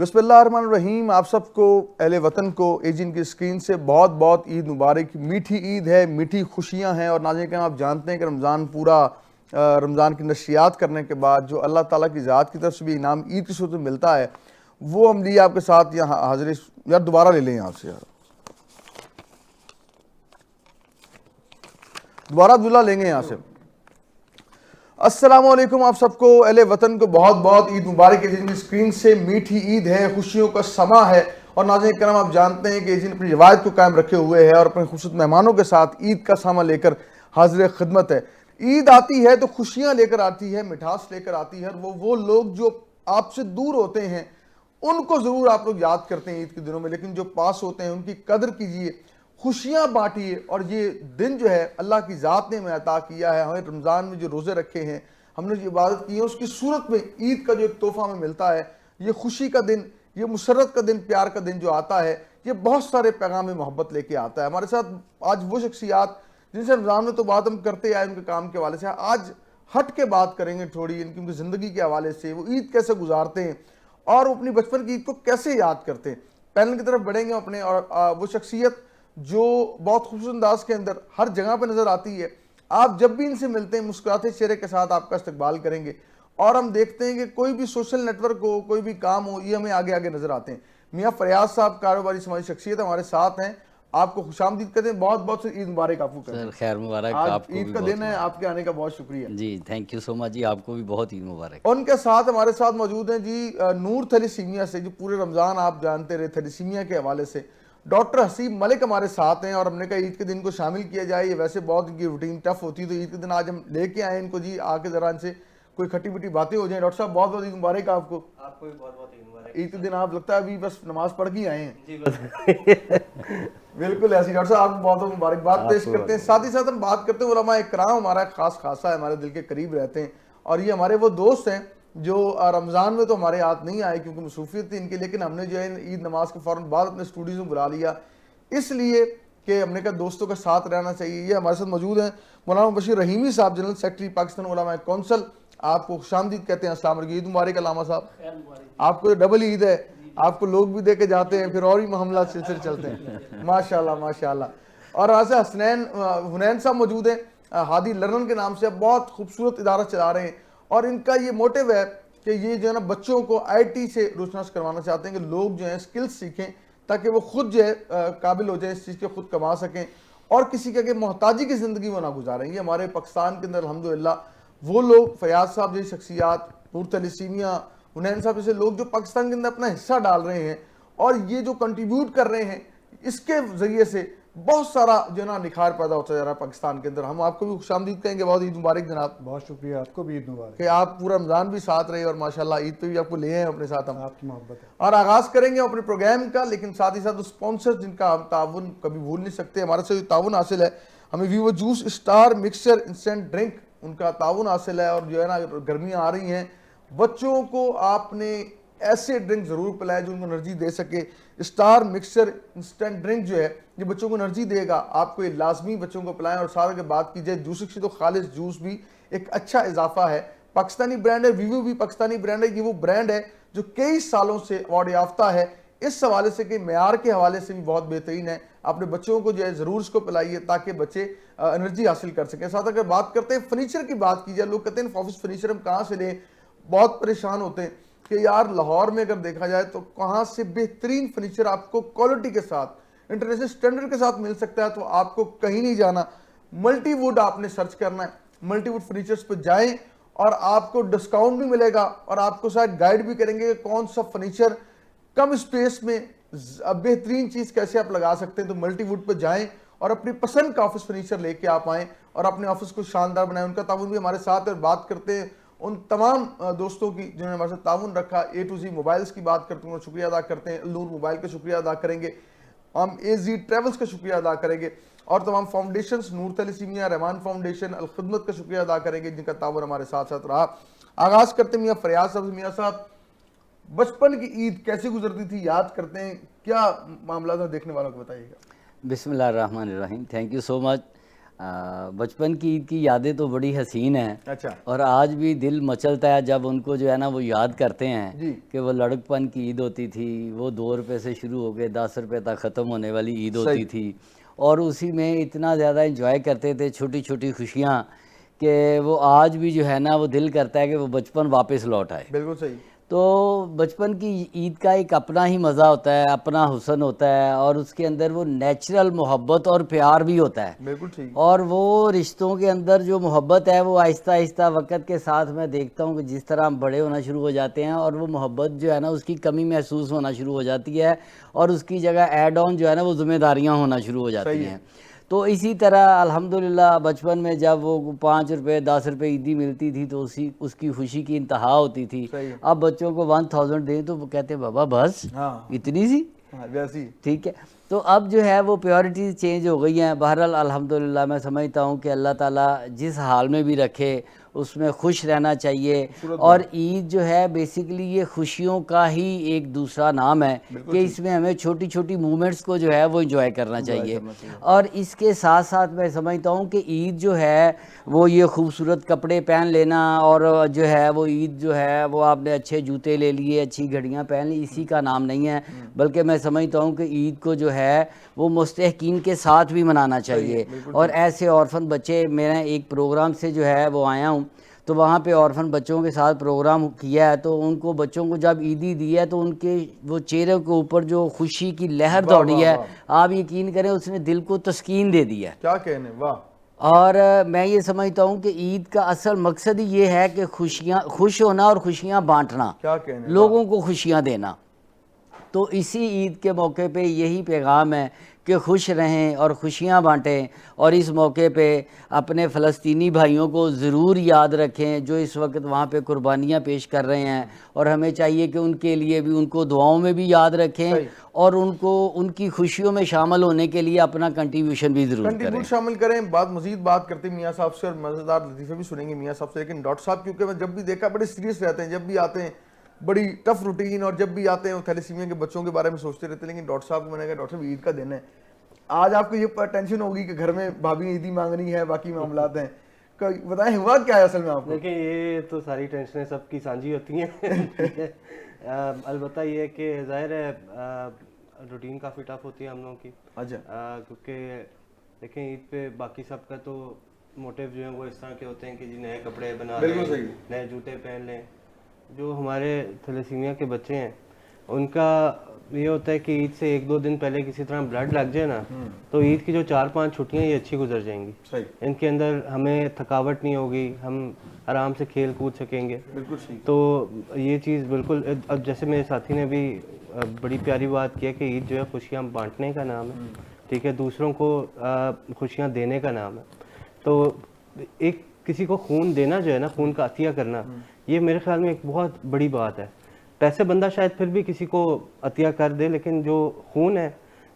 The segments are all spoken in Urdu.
بسم اللہ الرحمن الرحیم. آپ سب کو اہل وطن کو ایجن کی اسکرین سے بہت بہت عید مبارک. میٹھی عید ہے, میٹھی خوشیاں ہیں. اور ناظرین کرام, آپ جانتے ہیں کہ رمضان پورا رمضان کی نشریات کرنے کے بعد جو اللہ تعالیٰ کی ذات کی طرف سے بھی انعام عید کی صورت میں ملتا ہے, وہ ہم لیے آپ کے ساتھ یہاں حاضر. یار دوبارہ لے لیں یہاں سے, یار دوبارہ عبداللہ لیں گے یہاں سے. السلام علیکم آپ سب کو اہل وطن کو بہت بہت عید مبارک ہے. جن کی اسکرین سے میٹھی عید ہے, خوشیوں کا سما ہے. اور ناظرین کرام, آپ جانتے ہیں کہ جن اپنی روایت کو قائم رکھے ہوئے ہے اور اپنے خوبصورت مہمانوں کے ساتھ عید کا سامان لے کر حاضر خدمت ہے. عید آتی ہے تو خوشیاں لے کر آتی ہے, مٹھاس لے کر آتی ہے. وہ لوگ جو آپ سے دور ہوتے ہیں ان کو ضرور آپ لوگ یاد کرتے ہیں عید کے دنوں میں, لیکن جو پاس ہوتے ہیں ان کی قدر کیجئے, خوشیاں بانٹیے. اور یہ دن جو ہے اللہ کی ذات نے ہمیں عطا کیا ہے. ہمیں رمضان میں جو روزے رکھے ہیں, ہم نے جو عبادت کی ہے, اس کی صورت میں عید کا جو ایک تحفہ ہمیں ملتا ہے, یہ خوشی کا دن, یہ مسرت کا دن, پیار کا دن جو آتا ہے, یہ بہت سارے پیغام محبت لے کے آتا ہے. ہمارے ساتھ آج وہ شخصیات جن سے رمضان میں تو بات ہم کرتے آئے ان کے کام کے حوالے سے, آج ہٹ کے بات کریں گے تھوڑی ان کی زندگی کے حوالے سے. وہ عید کیسے گزارتے ہیں اور اپنی بچپن کی عید کو کیسے یاد کرتے ہیں. پینل کی طرف بڑھیں گے اپنے, اور وہ شخصیت جو بہت خوبصورت انداز کے اندر ہر جگہ پہ نظر آتی ہے. آپ جب بھی ان سے ملتے ہیں مسکراتے چہرے کے ساتھ آپ کا استقبال کریں گے. اور ہم دیکھتے ہیں کہ کوئی بھی سوشل نیٹ ورک ہو, کوئی بھی کام ہو, یہ ہمیں آگے آگے نظر آتے ہیں. میاں فریاض صاحب کاروباری سماجی شخصیت ہمارے ساتھ ہیں. آپ کو خوش آمدید کہتے ہیں, بہت بہت سے عید مبارک آپ کو کہتے ہیں. سر خیر مبارک, آج آپ کو عید بھی کا بہت دن ہے, آپ کے آنے کا بہت شکریہ. جی تھینک یو سو مچ جی, آپ کو بھی بہت عید مبارک. ان کے ساتھ ہمارے ساتھ موجود ہیں جی نور تھیلیسیمیا سے, جو پورے رمضان آپ جانتے رہے تھیلیسیمیا کے حوالے سے. ڈاکٹر حسیب ملک ہمارے ساتھ ہیں, اور ہم نے کہا عید کے دن کو شامل کیا جائے. یہ ویسے بہت ان کی روٹین ٹف ہوتی ہے, تو عید کے دن آج ہم لے کے آئے ان کو. جی آ کے ذرا ان سے کوئی کھٹی پٹی باتیں ہو جائیں. ڈاکٹر صاحب بہت بہت عید مبارک آپ کو. آپ کو بھی بہت بہت عید مبارک. عید کے دن آپ لگتا ہے ابھی بس نماز پڑھ کے آئے ہیں. جی بس بالکل ایسی. ڈاکٹر صاحب آپ کو بہت بہت مبارکباد پیش کرتے ہیں. ساتھ ہی ساتھ ہم بات کرتے ہیں علماء اکرام, ہمارا ایک خاص خاصہ ہے, ہمارے دل کے قریب رہتے ہیں. اور یہ ہمارے وہ دوست ہیں جو رمضان میں تو ہمارے ہاتھ نہیں آئے کیونکہ مصروفیت تھی ان کی, لیکن ہم نے جو ہے عید نماز کے فوراً بعد اپنے اسٹوڈیوز میں بلا لیا, اس لیے کہ ہم نے کہا دوستوں کا ساتھ رہنا چاہیے. یہ ہمارے ساتھ موجود ہیں مولانا بشیر رحیمی صاحب, جنرل سیکرٹری پاکستان علماء کونسل. آپ کو خوش آمدید کہتے ہیں. السلام علیکم, عید مبارک علامہ صاحب. آپ کو ڈبل عید ہے, آپ کو لوگ بھی دے کے جاتے ہیں, پھر اور ہی معاملات سلسلے چلتے ہیں. ماشاءاللہ ماشاءاللہ. اور ایسے حنین صاحب موجود ہیں, ہادی لرنن کے نام سے, بہت خوبصورت ادارہ چلا رہے ہیں. اور ان کا یہ موٹیو ہے کہ یہ جو ہے نا بچوں کو آئی ٹی سے روشناس کروانا چاہتے ہیں کہ لوگ جو ہیں سکلز سیکھیں تاکہ وہ خود جو ہے قابل ہو جائیں اس چیز کے, خود کما سکیں اور کسی کے محتاجی کی زندگی وہ نہ گزاریں. یہ ہمارے پاکستان کے اندر الحمدللہ وہ لوگ, فیاض صاحب جیسی شخصیات, نور تھیلیسیمیا, حنین صاحب جیسے لوگ جو پاکستان کے اندر اپنا حصہ ڈال رہے ہیں اور یہ جو کنٹریبیوٹ کر رہے ہیں, اس کے ذریعے سے بہت سارا جو ہے نا نکھار پیدا ہوتا جا رہا ہے پاکستان کے اندر. ہم آپ کو بھی خوش آمدید کہیں گے. بہت عید مبارک جناب. بہت شکریہ, آپ کو بھی عید مبارک کہ آپ پورا رمضان بھی ساتھ رہے اور ماشاءاللہ عید پہ بھی آپ کو لے ہیں اپنے ساتھ ہم. آپ کی محبت ہے. اور آغاز کریں گے اپنے پروگرام کا, لیکن ساتھ ہی ساتھ اسپانسر جن کا ہم تعاون کبھی بھول نہیں سکتے. ہمارے سے تعاون حاصل ہے ہمیں ویوو juice star mixture instant drink, ان کا تعاون حاصل ہے. اور جو ہے نا گرمیاں آ رہی ہیں, بچوں کو آپ نے ایسے ڈرنک ضرور پلائے جو ان کو انرجی دے سکے. اسٹار مکسچر انسٹنٹ ڈرنک جو ہے یہ بچوں کو انرجی دے گا, آپ کو یہ لازمی بچوں کو پلائیں. اور سارے کے بات کی جائے جوس کی, تو خالص جوس بھی ایک اچھا اضافہ ہے. پاکستانی برانڈ ہے, ویوو بھی پاکستانی برانڈ ہے. یہ وہ برانڈ ہے جو کئی سالوں سے ایوارڈ یافتہ ہے, اس حوالے سے کہ معیار کے حوالے سے بھی بہت بہترین ہے. اپنے بچوں کو جو ہے ضرور اس کو پلائیے تاکہ بچے انرجی حاصل کر سکیں. ساتھ اگر بات کرتے ہیں فرنیچر کی بات کی جائے, لوگ کہتے ہیں آفس فرنیچر ہم کہاں سے لیں, بہت پریشان ہوتے ہیں کہ یار لاہور میں اگر دیکھا جائے تو کہاں سے بہترین فرنیچر آپ کو کوالٹی کے ساتھ, انٹرنیشنل سٹینڈرڈ کے ساتھ مل سکتا ہے. تو آپ کو کہیں نہیں جانا, ملٹی ووڈ آپ نے سرچ کرنا ہے, ملٹی ووڈ فرنیچرز پہ جائیں اور آپ کو ڈسکاؤنٹ بھی ملے گا, اور آپ کو شاید گائیڈ بھی کریں گے کہ کون سا فرنیچر کم اسپیس میں بہترین چیز کیسے آپ لگا سکتے ہیں. تو ملٹی ووڈ پہ جائیں اور اپنی پسند کا آفس فرنیچر لے کے آپ آئیں اور اپنے آفس کو شاندار بنائیں. ان کا تعاون بھی ہمارے ساتھ ہے. اور بات کرتے ہیں ان تمام دوستوں کی جنہوں نے ہمارے ساتھ تعاون رکھا. اے ٹو زی موبائلز کی بات کرتے ہیں, شکریہ ادا کرتے ہیں. نور موبائل کا شکریہ ادا کریں گے, ہم اے زی ٹریولز کا شکریہ ادا کریں گے, اور تمام فاؤنڈیشنز, نور تھیلیسیمیا, رحمان فاؤنڈیشن, الخدمت کا شکریہ ادا کریں گے جن کا تعاون ہمارے ساتھ ساتھ رہا. آغاز کرتے ہیں میاں فریاض صاحب. میاں صاحب بچپن کی عید کیسے گزرتی تھی, یاد کرتے ہیں, کیا معاملات ہیں دیکھنے والوں کو بتائیے گا. بسم اللہ الرحمن الرحیم. تھینک یو سو مچ. بچپن کی عید کی یادیں تو بڑی حسین ہیں اچھا اور آج بھی دل مچلتا ہے جب ان کو جو ہے نا وہ یاد کرتے ہیں جی کہ وہ لڑکپن کی عید ہوتی تھی، وہ 2 روپے سے شروع ہو کے 10 روپے تک ختم ہونے والی عید ہوتی تھی، اور اسی میں اتنا زیادہ انجوائے کرتے تھے، چھوٹی چھوٹی خوشیاں، کہ وہ آج بھی جو ہے نا وہ دل کرتا ہے کہ وہ بچپن واپس لوٹ آئے۔ بالکل صحیح۔ تو بچپن کی عید کا ایک اپنا ہی مزہ ہوتا ہے، اپنا حسن ہوتا ہے، اور اس کے اندر وہ نیچرل محبت اور پیار بھی ہوتا ہے، بالکل ٹھیک۔ اور وہ رشتوں کے اندر جو محبت ہے وہ آہستہ آہستہ وقت کے ساتھ میں دیکھتا ہوں کہ جس طرح ہم بڑے ہونا شروع ہو جاتے ہیں اور وہ محبت جو ہے نا اس کی کمی محسوس ہونا شروع ہو جاتی ہے، اور اس کی جگہ ایڈ آن جو ہے نا وہ ذمہ داریاں ہونا شروع ہو جاتی ہیں۔ تو اسی طرح الحمدللہ بچپن میں جب وہ 5 روپے 10 روپے عیدی ملتی تھی تو اس کی خوشی کی انتہا ہوتی تھی۔ اب بچوں کو 1000 دیں تو وہ کہتے ہیں بابا بس اتنی سی، ویسی ٹھیک ہے۔ تو اب جو ہے وہ پیورٹیز چینج ہو گئی ہیں۔ بہرحال الحمدللہ میں سمجھتا ہوں کہ اللہ تعالیٰ جس حال میں بھی رکھے اس میں خوش رہنا چاہیے، اور عید جو ہے بیسیکلی یہ خوشیوں کا ہی ایک دوسرا نام ہے کہ اس میں ہمیں چھوٹی چھوٹی مومنٹس کو جو ہے وہ انجوائے کرنا چاہیے، اور اس کے ساتھ ساتھ میں سمجھتا ہوں کہ عید جو ہے وہ یہ خوبصورت کپڑے پہن لینا، اور جو ہے وہ عید جو ہے وہ آپ نے اچھے جوتے لے لیے، اچھی گھڑیاں پہن لی، اسی کا نام نہیں ہے، بلکہ میں سمجھتا ہوں کہ عید کو جو ہے وہ مستحقین کے ساتھ بھی منانا چاہیے۔ اور ایسے اورفن بچے، میں ایک پروگرام سے جو ہے وہ آیا ہوں تو وہاں پہ اورفن بچوں کے ساتھ پروگرام کیا ہے، تو ان کو بچوں کو جب عیدی دی ہے تو ان کے وہ چہرے کے اوپر جو خوشی کی لہر دوڑی ہے، آپ یقین کریں اس نے دل کو تسکین دے دی ہے۔ کیا کہنے، واہ۔ اور میں یہ سمجھتا ہوں کہ عید کا اصل مقصد ہی یہ ہے کہ خوش ہونا اور خوشیاں بانٹنا، کیا کہنے، لوگوں کو خوشیاں دینا۔ تو اسی عید کے موقع پہ یہی پیغام ہے کہ خوش رہیں اور خوشیاں بانٹیں، اور اس موقع پہ اپنے فلسطینی بھائیوں کو ضرور یاد رکھیں جو اس وقت وہاں پہ قربانیاں پیش کر رہے ہیں، اور ہمیں چاہیے کہ ان کے لیے بھی ان کو دعاؤں میں بھی یاد رکھیں، اور ان کو ان کی خوشیوں میں شامل ہونے کے لیے اپنا کنٹریبیوشن بھی ضرور کریں۔ شامل کریں۔ مزید بات کرتے ہیں میاں صاحب سے، اور مزیدار لطیفے بھی سنیں گے میاں صاحب سے، لیکن ڈاکٹر صاحب کیونکہ میں جب بھی دیکھا بڑے سیریس رہتے ہیں، جب بھی آتے ہیں بڑی ٹف روٹین، اور جب بھی آتے ہیں وہ تھیلیسیمیا کے بچوں کے بارے میں سوچتے رہتے ہیں، لیکن ڈاکٹر صاحب کو میں نے کہا ڈاکٹر صاحب عید کا دن ہے، آج آپ کو یہ ٹینشن ہوگی کہ گھر میں بھابھی عیدی مانگنی ہے، باقی معاملات ہیں، بتائیں ہوا کیا ہے اصل میں آپ کو؟ دیکھیں یہ تو ساری ٹینشنیں سب کی سانجھی ہوتی ہیں، البتہ یہ ہے کہ ظاہر ہے روٹین کافی ٹف ہوتی ہے ہم لوگوں کی، کیونکہ دیکھیں عید پہ باقی سب کا تو موٹیو جو ہیں وہ اس طرح کے ہوتے ہیں کہ جی نئے کپڑے بنا لیں، نئے جوتے پہن لیں۔ جو ہمارے تھیلیسیمیا کے بچے ہیں ان کا یہ ہوتا ہے کہ عید سے 1-2 دن پہلے کسی طرح بلڈ لگ جائے نا تو عید کی جو 4-5 چھٹیاں یہ اچھی گزر جائیں گی، ان کے اندر ہمیں تھکاوٹ نہیں ہوگی، ہم آرام سے کھیل کود سکیں گے۔ تو یہ چیز بالکل، اب جیسے میرے ساتھی نے بھی بڑی پیاری بات کی ہے کہ عید جو ہے خوشیاں بانٹنے کا نام ہے، ٹھیک ہے، دوسروں کو خوشیاں دینے کا نام ہے۔ تو ایک کسی کو خون دینا جو ہے نا، خون کا عطیہ کرنا، یہ میرے خیال میں ایک بہت بڑی بات ہے۔ پیسے بندہ شاید پھر بھی کسی کو عطیہ کر دے، لیکن جو خون ہے،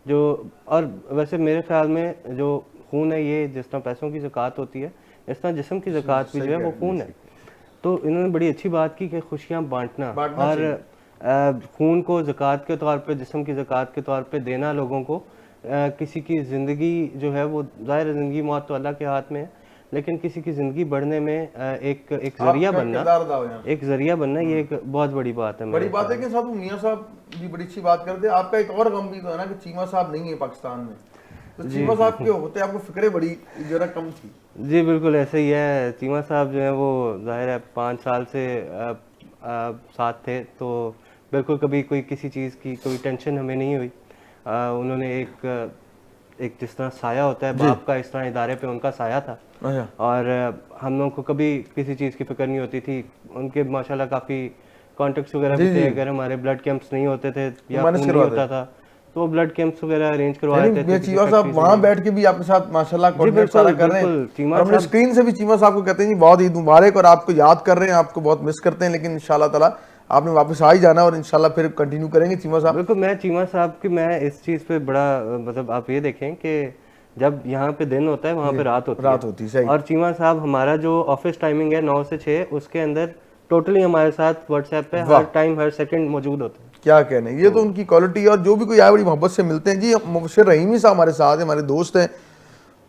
جو، اور ویسے میرے خیال میں جو خون ہے یہ جس طرح پیسوں کی زکوٰۃ ہوتی ہے اس طرح جسم کی زکوٰۃ بھی جو ہے وہ خون ہے۔ تو انہوں نے بڑی اچھی بات کی کہ خوشیاں بانٹنا، اور خون کو زکوٰۃ کے طور پہ، جسم کی زکوٰۃ کے طور پہ دینا لوگوں کو، کسی کی زندگی جو ہے وہ، ظاہر زندگی موت تو اللہ کے ہاتھ میں ہے، لیکن کسی کی زندگی بڑھنے میں ایک ذریعہ بننا یہ ایک بہت بڑی بات ہے۔ بڑی بات ہے کہ صاحب میاں صاحب بھی بڑی اچھی بات کرتے ہیں۔ آپ کا ایک اور غم بھی تو ہے نا کہ چیمہ صاحب نہیں ہے پاکستان میں، تو چیمہ صاحب کے ہوتے آپ کو فکریں بڑی جو ہے کم تھی۔ جی بالکل ایسے ہی ہے، چیمہ صاحب جو ہیں وہ ظاہر ہے 5 سال سے ساتھ تھے، تو بالکل کبھی کوئی کسی چیز کی کوئی ٹینشن ہمیں نہیں ہوئی۔ انہوں نے ایک جس طرح سایہ ہوتا ہے باپ کا، اس طرح ادارے پہ ان کا سایہ تھا، اور ہم لوگوں کو کبھی کسی چیز کی فکر نہیں ہوتی تھی۔ ان کے ماشاءاللہ کافی کانٹیکٹس وغیرہ بھی تھے، اگر ہمارے بلڈ کیمپس نہیں ہوتے تھے یا خون نہیں ہوتا تھا تو بلڈ کیمپس وغیرہ ارینج کروا دیتے تھے۔ چیمہ صاحب وہاں بیٹھ کے بھی آپ کے ساتھ ماشاءاللہ کوآرڈینیٹ سارا کر رہے ہیں، اور ہم اسکرین سے بھی چیمہ صاحب کو کہتے ہیں جی بہت عید مبارک، اور آپ کو یاد کر رہے ہیں، آپ کو بہت مس کرتے ہیں، لیکن انشاءاللہ تعالیٰ آپ نے واپس آ ہی جانا، اور انشاءاللہ پھر کنٹینیو کریں گے چیمہ صاحب۔ بالکل، میں چیمہ صاحب کی میں اس چیز پہ بڑا مطلب آپ یہ دیکھیں کہ جب یہاں پہ دن ہوتا ہے وہاں پہ رات ہوتی ہے، اور چیمہ صاحب ہمارا جو آفس ٹائمنگ ہے 9 سے 6، اس کے اندر ٹوٹلی ہمارے ساتھ واٹس ایپ پہ ہر ٹائم ہر سیکنڈ موجود ہوتے ہیں۔ کیا کہنے، یہ تو ان کی کوالٹی، اور جو بھی کوئی آئے بڑی محبت سے ملتے ہیں۔ جی مبشر رحیمی صاحب ہمارے ساتھ ہیں، ہمارے دوست ہیں،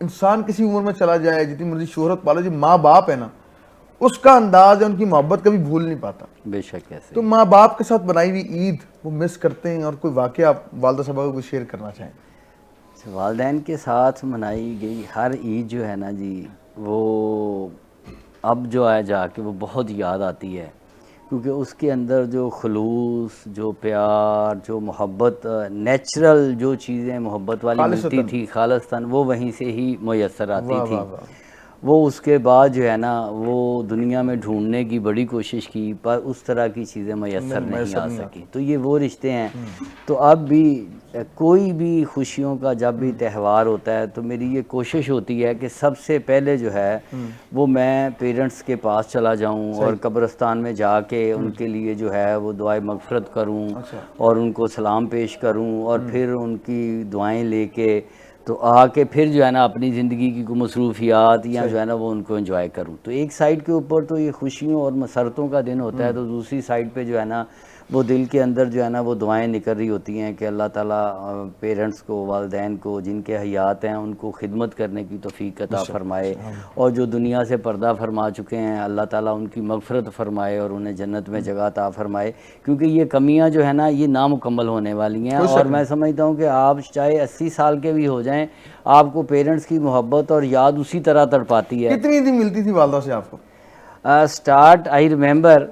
انسان کسی عمر میں چلا جائے, جتنی مرضی شہرت پالے, جو ماں باپ ہے نا, اس کا انداز ہے, ان کی محبت کبھی بھول نہیں پاتا. بے شک ایسے. تو ماں باپ کے ساتھ بنائی ہوئی عید وہ مس کرتے ہیں, اور کوئی واقعہ آپ والدہ صاحبہ کو شیئر کرنا چاہیں؟ والدین کے ساتھ منائی گئی ہر عید جو ہے نا جی, وہ اب جو ہے جا کے وہ بہت یاد آتی ہے, کیونکہ اس کے اندر جو خلوص, جو پیار, جو محبت, نیچرل جو چیزیں محبت والی ملتی تھی خالصتاً, وہ وہیں سے ہی میسر آتی تھی. وہ اس کے بعد جو ہے نا وہ دنیا میں ڈھونڈنے کی بڑی کوشش کی, پر اس طرح کی چیزیں میسر نہیں آ سکی. تو یہ وہ رشتے ہیں. تو اب بھی کوئی بھی خوشیوں کا جب بھی تہوار ہوتا ہے تو میری یہ کوشش ہوتی ہے کہ سب سے پہلے جو ہے وہ میں پیرنٹس کے پاس چلا جاؤں اور قبرستان میں جا کے ان کے لیے جو ہے وہ دعائے مغفرت کروں اور ان کو سلام پیش کروں, اور پھر ان کی دعائیں لے کے تو آ کے پھر جو ہے نا اپنی زندگی کی کوئی مصروفیات یا جو ہے نا وہ ان کو انجوائے کروں. تو ایک سائڈ کے اوپر تو یہ خوشیوں اور مسرتوں کا دن ہوتا ہے, تو دوسری سائڈ پہ جو ہے نا وہ دل کے اندر جو ہے نا وہ دعائیں نکل رہی ہوتی ہیں کہ اللہ تعالیٰ پیرنٹس کو, والدین کو جن کے حیات ہیں ان کو خدمت کرنے کی توفیق عطا فرمائے, اور جو دنیا سے پردہ فرما چکے ہیں اللہ تعالیٰ ان کی مغفرت فرمائے اور انہیں جنت میں جگہ عطا فرمائے. کیونکہ یہ کمیاں جو ہے نا یہ نامکمل ہونے والی ہیں, اور میں سمجھتا ہوں کہ آپ چاہے 80 سال کے بھی ہو جائیں, آپ کو پیرنٹس کی محبت اور یاد اسی طرح تڑپاتی ہے. کتنی دن ملتی تھی والدہ سے آپ کو؟ اسٹارٹ آئی ریممبر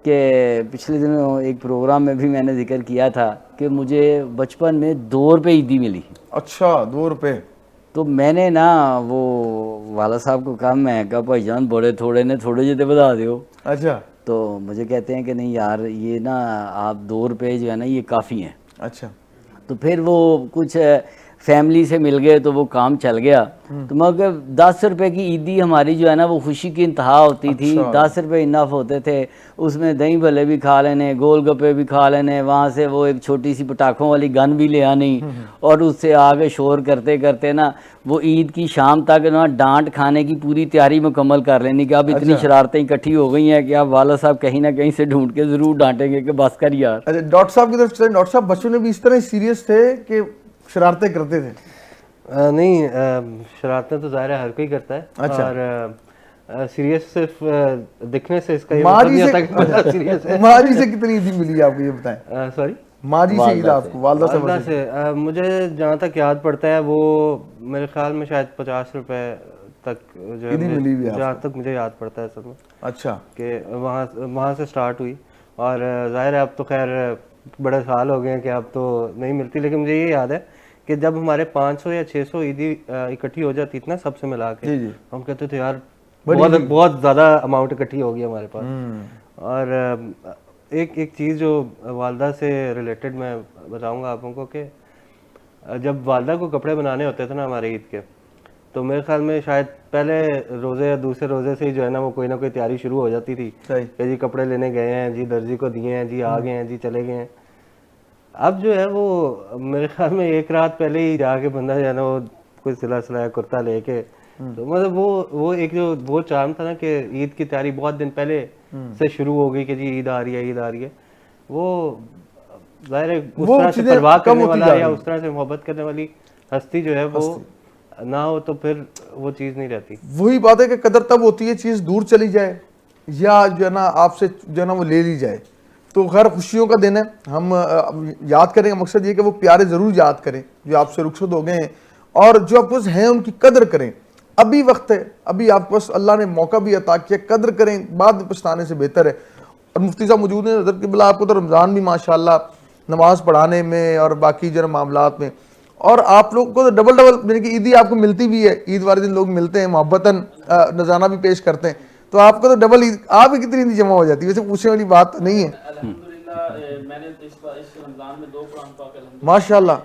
کہ پچھلے دنوں ایک پروگرام میں بھی میں نے ذکر کیا تھا کہ مجھے بچپن میں 2 روپے عیدی ملی. اچھا 2 روپے. تو میں نے نا وہ والد صاحب کو کہا, میں کہا بھائی جان بڑے تھوڑے نے تھوڑے جتے بتا دیو. اچھا. تو مجھے کہتے ہیں کہ نہیں یار یہ نا آپ 2 روپے جو ہے نا یہ کافی ہیں. اچھا. تو پھر وہ کچھ فیملی سے مل گئے تو وہ کام چل گیا. تو مگر 10 روپے کی عیدی ہماری جو ہے نا وہ خوشی کی انتہا ہوتی تھی. 10 روپے انف ہوتے تھے, اس میں دہی بھلے بھی کھا لینے, گول گپے بھی کھا لینے, وہاں سے وہ ایک چھوٹی سی پٹاخوں والی گن بھی لے آنی, اور اس سے آگے شور کرتے کرتے نا وہ عید کی شام تک نا ڈانٹ کھانے کی پوری تیاری مکمل کر لینی کہ اب اتنی شرارتیں اکٹھی ہو گئی ہیں کہ اب والد صاحب کہیں نہ کہیں سے ڈھونڈ کے ضرور ڈانٹیں گے کہ بس کر یار. اچھا ڈاکٹر صاحب کی طرف چلیں. ڈاکٹر صاحب بچوں نے بھی اس طرح سیریس تھے کہ شرارتیں کرتے تھے؟ نہیں, شرارتیں تو ظاہر ہے ہر کوئی کرتا ہے, اور سیریس صرف دکھنے سے اس کا یہ مطلب نہیں ہوتا کہ سیریس ہے. ماجی سے کتنی عیدی ملی آپ کو یہ بتائیں؟ سوری, ماجی سے عید آپ کو والدہ سے مجھے جہاں تک یاد پڑتا ہے وہ میرے خیال میں شاید 50 روپے تک جو ہے جہاں تک مجھے یاد پڑتا ہے سب میں. اچھا. کہ وہاں سے سٹارٹ ہوئی, اور ظاہر ہے اب تو خیر بڑے سال ہو گئے ہیں کہ اب تو نہیں ملتی, لیکن مجھے یہ یاد ہے کہ جب ہمارے 500 یا 600 عیدی اکٹھی ہو جاتی تھی نا سب سے ملا کے, ہم کہتے تھے یار بہت زیادہ اماؤنٹ اکٹھی ہوگی ہمارے پاس. اور ایک چیز جو والدہ سے ریلیٹڈ میں بتاؤں گا آپ کو کہ جب والدہ کو کپڑے بنانے ہوتے تھے نا ہمارے عید کے, تو میرے خیال میں شاید پہلے روزے یا دوسرے روزے سے ہی جو ہے نا وہ کوئی نہ کوئی تیاری شروع ہو جاتی تھی کہ جی کپڑے لینے گئے ہیں, جی درزی کو دیے ہیں, جی آ گئے ہیں, جی چلے گئے ہیں. اب جو ہے وہ میرے خیال میں 1 رات پہلے ہی جا کے بندہ جو ہے نا وہ کوئی سلا سلایا کرتا لے کے, تو مطلب وہ ایک جو وہ چارم تھا نا کہ عید کی تیاری بہت دن پہلے سے شروع ہو گئی کہ جی عید آ رہی ہے, عید آ رہی ہے. وہ ظاہر ہے اس طرح سے پرواہ کرنے والا یا اس طرح سے محبت کرنے والی ہستی جو ہے وہ نہ ہو تو پھر وہ چیز نہیں رہتی. وہی بات ہے کہ قدر تب ہوتی ہے چیز دور چلی جائے یا جو ہے نا آپ سے جو ہے نا وہ لے لی جائے. تو خیر خوشیوں کا دن ہے, ہم یاد کریں گے. مقصد یہ کہ وہ پیارے ضرور یاد کریں جو آپ سے رخصت ہو گئے ہیں, اور جو آپ ہیں ان کی قدر کریں. ابھی وقت ہے, ابھی آپ کو اللہ نے موقع بھی عطا کیا, قدر کریں, بعد میں پچھتانے سے بہتر ہے. اور مفتی صاحب موجود ہیں حضرت قبلہ, آپ کو تو رمضان بھی ماشاءاللہ نماز پڑھانے میں اور باقی جو معاملات میں, اور آپ لوگ کو تو ڈبل یعنی کہ عیدی آپ کو ملتی بھی ہے, عید والے دن لوگ ملتے ہیں, محبتاً نذرانہ بھی پیش کرتے ہیں, تو آپ کو تو ڈبل عید. آپ کی کتنی عیدی جمع ہو جاتی ہے؟ ویسے پوچھنے والی بات نہیں ہے. الحمدللہ میں نے اس رمضان میں 2 قرآن پاک ماشاءاللہ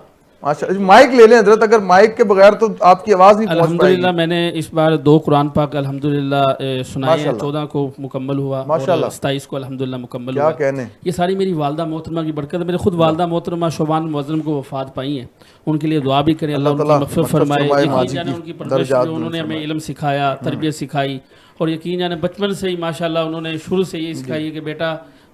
ماشاءاللہ. مائک لے لیں حضرت, اگر مائک کے بغیر تو آپ کی آواز نہیں پہنچ پائے گی. الحمدللہ میں نے اس بار 2 قرآن پاک الحمدللہ سنائے ہیں. 14 کو مکمل ہوا اور 27 کو الحمدللہ مکمل ہوا. کیا کہنے, یہ ساری میری والدہ محترمہ کی برکت ہے. میرے خود والدہ محترمہ شعبان معظم کو وفات پائی ہیں, ان کے لیے دعا بھی کریں, اللہ ان کی مغفرت فرمائے. یقین جانے ان کی پرورش جو انہوں نے ہمیں علم سکھایا, تربیت سکھائی, اور یقین جانے بچپن سے ہی ماشاءاللہ انہوں نے شروع سے یہ سکھائی ہے کہ بیٹا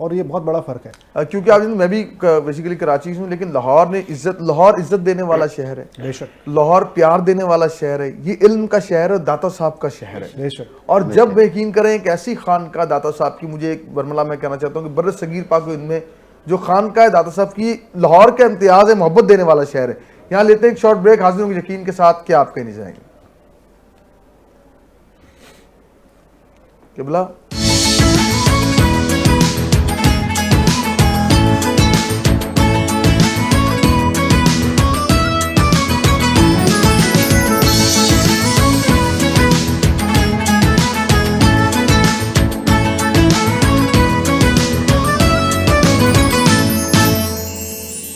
اور یہ بہت بڑا فرق ہے. کیونکہ آپ میں بھی بیسیکلی کراچی سے ہوں، لیکن لاہور عزت دینے والا شہر ہے، بے شک لاہور پیار دینے والا شہر ہے، یہ علم کا شہر ہے، داتا صاحب کا شہر ہے. بے شک. اور جب یقین کریں ایک ایسی خانقاہ داتا صاحب کی، مجھے ایک برملا میں کہنا چاہتا ہوں کہ بر صغیر پاک و ہند میں جو خانقاہ داتا صاحب کی لاہور کا امتیاز ہے، محبت دینے والا شہر ہے. یہاں لیتے ہیں ایک شارٹ بریک، حاضر ہوں گے یقین کے ساتھ کیا آپ کہنے جائیں گے. قبلہ